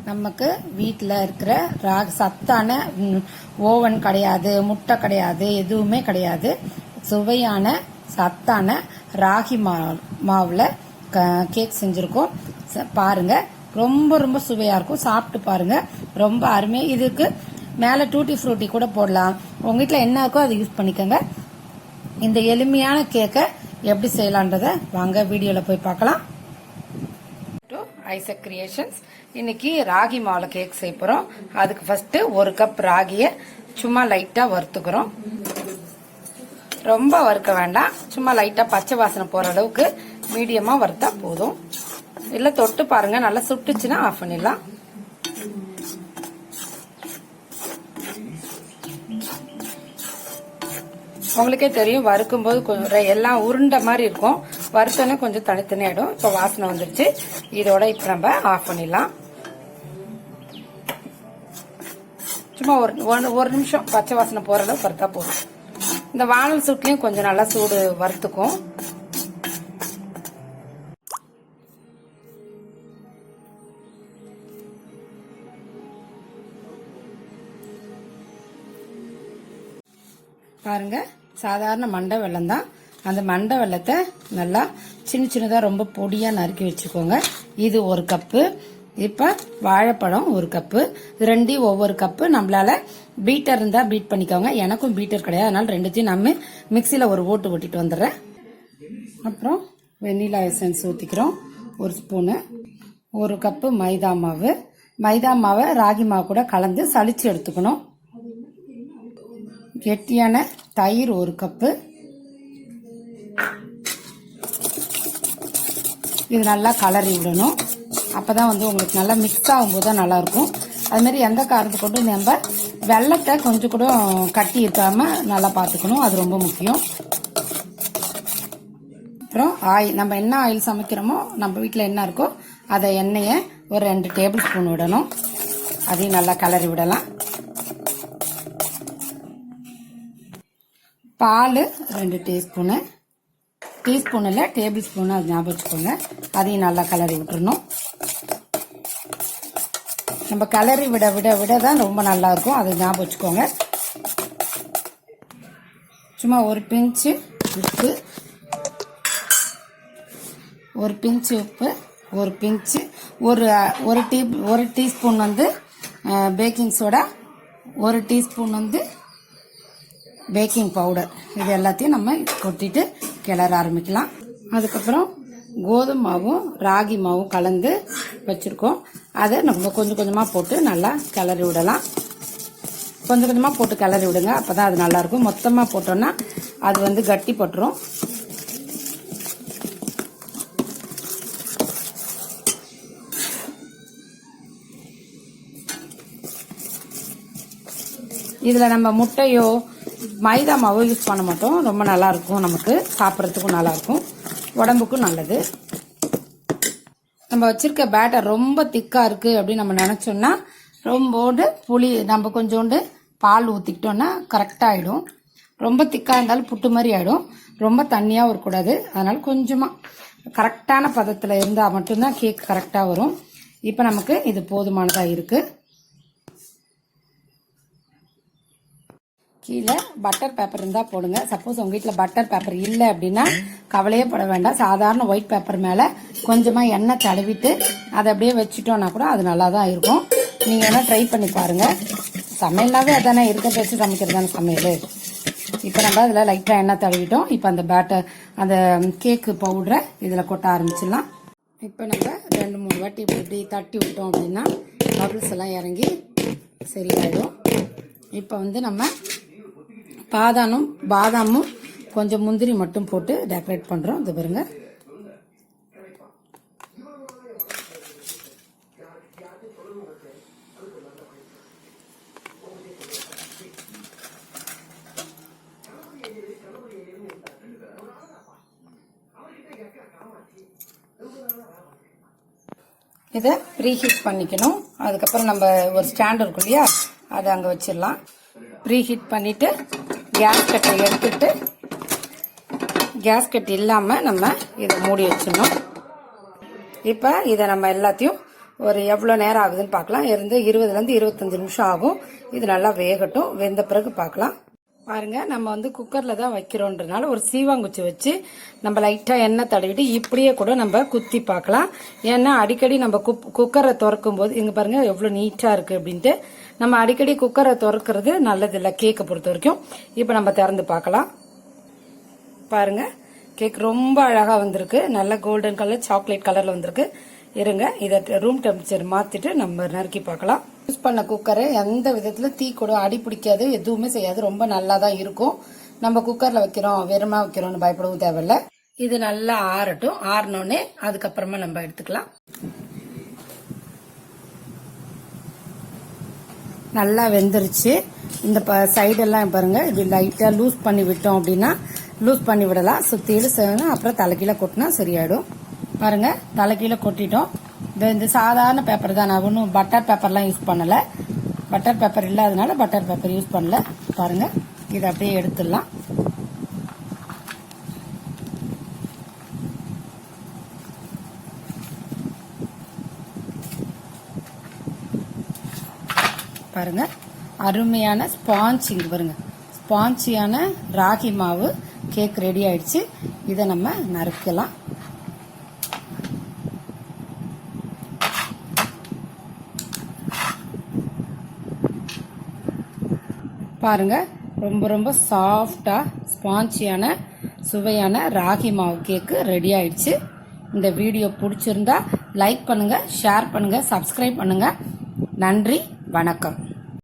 நமக்கு வீட்டில் இருக்கிற சத்தான ஓவன் கிடையாது, முட்டை கிடையாது, எதுவுமே கிடையாது. சுவையான சத்தான ராகி மாவில் கேக் செஞ்சுருக்கோம். பாருங்க, ரொம்ப ரொம்ப சுவையாக இருக்கும். சாப்பிட்டு பாருங்க, ரொம்ப அருமையாக. இதுக்கு மேலே டூட்டி ஃப்ரூட்டி கூட போடலாம். உங்கள் வீட்டில் என்ன இருக்கோ அதை யூஸ் பண்ணிக்கோங்க. இந்த எளிமையான கேக்கை எப்படி செய்யலான்றத வாங்க வீடியோவில் போய் பார்க்கலாம். ஐசக் கிரியேஷன்ஸ் இன்னைக்கு ராகி மாவுல கேக் செய்ய போறோம். அதுக்கு ஃபர்ஸ்ட் 1 கப் ராகியை சும்மா லைட்டா வறுத்துக்கிறோம். ரொம்ப வறுக்க வேண்டாம், சும்மா லைட்டா பச்சை வாசனை போற அளவுக்கு மீடியமா வறுத்தா போதும். இல்ல தொட்டு பாருங்க, நல்லா சுட்டுச்சுன்னா ஆஃப் பண்ணிடலாம். உங்களுக்கே தெரியும், வறுக்கும் போது கொஞ்சம் எல்லாம் உருண்டை மாதிரி இருக்கும். வறுத்தோன்னே கொஞ்சம் தனித்தனி ஆயிடும். இப்போ வாசனை வந்துருச்சு. இதோட இப்ப நம்ம ஆஃப் பண்ணிடலாம். சும்மா ஒரு நிமிஷம் பச்சை வாசனை போற அளவு வறுத்தா போதும். இந்த வானல் சூட்லயும் கொஞ்சம் நல்லா சூடு வறுத்துக்கும். பாருங்க, சாதாரண மண்டை வெல்லம் தான். அந்த மண்டை வெல்லத்தை நல்லா சின்ன சின்னதா ரொம்ப பொடியா நறுக்கி வச்சுக்கோங்க. இது 1 கப்பு. இப்ப வாழைப்பழம் 1 கப்பு. ரெண்டையும் ஒவ்வொரு கப்பு. நம்மளால பீட்டர் இருந்தா பீட் பண்ணிக்கோங்க. எனக்கும் பீட்டர் கிடையாது, அதனால ரெண்டுத்தையும் நம்ம மிக்சியில ஒரு ஓட்டிட்டு வந்துடுறேன். அப்புறம் வெண்ணிலா எசன்ஸ் ஊத்திக்கிறோம் 1 ஸ்பூனு. 1 கப்பு மைதா மாவு. மைதா மாவை ராகி மாவு கூட கலந்து சலிச்சு எடுத்துக்கணும். கெட்டியான தயிர் 1 கப்பு. இது நல்லா கலரி விடணும். அப்பதான் உங்களுக்கு நல்லா மிக்ஸ் ஆகும்போது தான் நல்லா இருக்கும். அது மாதிரி எந்த காரணத்தை கொண்டு நம்ம வெல்லத்தை கொஞ்சம் கூட கட்டி இருக்காம நல்லா பார்த்துக்கணும். அது ரொம்ப முக்கியம். அப்புறம் ஆயில், நம்ம என்ன ஆயில் சமைக்கிறோமோ, நம்ம வீட்டில் என்ன இருக்கோ அதை எண்ணெயை ஒரு 2 டேபிள் ஸ்பூன் விடணும். அதையும் நல்லா கலரி விடலாம். பால் 2 டீஸ்பூனு. டீஸ்பூன் இல்லை, டேபிள் ஸ்பூன், அது ஞாபகம் வச்சுக்கோங்க. அதையும் நல்லா கலரி விட்டுறணும். நம்ம கலரி விட விட விட தான் ரொம்ப நல்லா இருக்கும், அதை ஞாபகம் வச்சுக்கோங்க. சும்மா ஒரு பிஞ்சு உப்பு, ஒரு பிஞ்சு உப்பு, ஒரு பிஞ்சு ஒரு teaspoon baking soda, 1 teaspoon baking powder. இது எல்லாத்தையும் நம்ம கொட்டிட்டு கிளற ஆரம்பிக்கலாம். அதுக்கப்புறம் கோதுமை மாவும் ராகி மாவும் கலந்து வச்சிருக்கோம். அதை நம்ம கொஞ்சம் கொஞ்சமா போட்டு நல்லா கிளறி விடலாம். கொஞ்சம் கொஞ்சமா போட்டு கிளறி விடுங்க, அப்பதான் அது நல்லா இருக்கும். மொத்தமா போட்டோம்னா அது கட்டி பட்டுரும். இதுல நம்ம முட்டையோ மைதா மாவோ யூஸ் பண்ண மாட்டோம். ரொம்ப நல்லா இருக்கும், நமக்கு சாப்பிட்றதுக்கும் நல்லா இருக்கும், உடம்புக்கும் நல்லது. நம்ம வச்சிருக்க பேட்டர் ரொம்ப திக்கா இருக்கு அப்படின்னு நம்ம நினைச்சோம்னா ரொம்போண்டு புளி, நம்ம கொஞ்சோண்டு பால் ஊத்திக்கிட்டோம்னா கரெக்டா ஆயிடும். ரொம்ப திக்கா இருந்தாலும் புட்டு மாதிரி ஆயிடும். ரொம்ப தண்ணியாவும் இருக்கக்கூடாது. அதனால கொஞ்சமா கரெக்டான பதத்துல இருந்தா மட்டும்தான் கேக் கரெக்டா வரும். இப்ப நமக்கு இது போதுமானதா இருக்கு. கீழே பட்டர் பேப்பர் இருந்தால் போடுங்க. சப்போஸ் உங்கள் வீட்டில் பட்டர் பேப்பர் இல்லை அப்படின்னா கவலையே பட வேண்டாம். சாதாரண ஒயிட் பேப்பர் மேலே கொஞ்சமாக எண்ணெய் தடவிட்டு அதை அப்படியே வச்சுட்டோன்னா கூட அது நல்லா தான் இருக்கும். நீங்கள் வேணால் ட்ரை பண்ணி பாருங்கள். சமையல்னாவே அதானே, இருக்க பேச்சு சமைக்கிறது தானே சமையல். இப்போ நம்ம அதில் லைட்டாக எண்ணெய் தடவிட்டோம். இப்போ அந்த பேட்டர், அந்த கேக்கு பவுடரை இதில் கொட்ட ஆரம்பிச்சிடலாம். இப்போ நம்ம 2-3 வாட்டி இப்படி தட்டி விட்டோம் அப்படின்னா பபிள்ஸ் எல்லாம் இறங்கி சரியாயிடும். இப்போ நம்ம பாதாமும் கொஞ்சம் முந்திரி மட்டும் போட்டு டெக்கரேட் பண்றோம். இது பாருங்க. இதை ப்ரீஹீட் பண்ணிக்கணும். அதுக்கப்புறம் நம்ம ஒரு ஸ்டாண்ட் இருக்கும் இல்லையா, அதை அங்கே வச்சிடலாம். ப்ரீஹீட் பண்ணிட்டு கேஸ் கட்டை எடுத்துட்டு, கேஸ் கட் இல்லாம நம்ம இதை மூடி வச்சிடணும். இப்போ இதை நம்ம எல்லாத்தையும் ஒரு எவ்வளோ நேரம் ஆகுதுன்னு பார்க்கலாம். 20லேருந்து 25 நிமிஷம் ஆகும். இது நல்லா வேகட்டும். வெந்த பிறகு பார்க்கலாம். பாருங்க, நம்ம வந்து குக்கர்ல தான் வைக்கிறோன்றதுனால ஒரு சீவாங்குச்சி வச்சு நம்ம லைட்டா எண்ணெய் தடவிட்டு இப்படியே கூட நம்ம குத்தி பார்க்கலாம். ஏன்னா அடிக்கடி நம்ம குக்கரை திறக்கும் போது இங்க பாருங்க எவ்வளவு நீட்டா இருக்கு அப்படின்ட்டு. நம்ம அடிக்கடி குக்கரை திறக்கிறது நல்லது இல்லை கேக்கை பொறுத்த வரைக்கும். இப்ப நம்ம திறந்து பார்க்கலாம். பாருங்க, கேக் ரொம்ப அழகா வந்திருக்கு. நல்ல கோல்டன் கலர் சாக்லேட் கலர்ல வந்திருக்கு. இருங்க, இதை ரூம் டெம்பரேச்சர் மாத்திட்டு நம்ம நறுக்கி பார்க்கலாம். யூஸ் பண்ண குக்கரு எந்த விதத்துல தீ கூட அடி பிடிக்காது, எதுவுமே செய்யாது. ரொம்ப நல்லா தான் இருக்கும். நம்ம குக்கர்ல வைக்கிறோம் வெறுமா வைக்கிறோம்னு பயப்படவும் தேவையில்ல. இது நல்லா ஆறட்டும். ஆறினோடனே அதுக்கப்புறமா நம்ம எடுத்துக்கலாம். நல்லா வெந்துருச்சு. இந்த சைடெல்லாம் பாருங்க, இப்படி லைட்டா லூஸ் பண்ணி விட்டோம் அப்படின்னா லூஸ் பண்ணி விடலாம். சுத்தியில செய்யணும். அப்புறம் தலைக்கீழ கொட்டினா சரியாயிடும். பாருங்க, தலைக்கீழ கொட்டிட்டோம். இந்த சாதாரண பேப்பர் தான். நான் ஒன்றும் பட்டர் பேப்பர்லாம் யூஸ் பண்ணல. பட்டர் பேப்பர் இல்லாதனால பட்டர் பேப்பர் யூஸ் பண்ணல. பாருங்க, இதை அப்படியே எடுத்துடலாம். பாருங்க, அருமையான ஸ்பாஞ்சிங் பாருங்க, ஸ்பாஞ்சியான ராகி மாவு கேக் ரெடி ஆயிடுச்சு. இதை நம்ம நறுக்கலாம். பாருங்க, ரொம்ப ரொம்ப சாஃப்டா ஸ்பாஞ்சியான சுவையான ராகி மாவு கேக்கு ரெடி ஆயிடுச்சு. இந்த வீடியோ பிடிச்சிருந்தா லைக் பண்ணுங்க, ஷேர் பண்ணுங்க, சப்ஸ்கிரைப் பண்ணுங்க. நன்றி, வணக்கம்.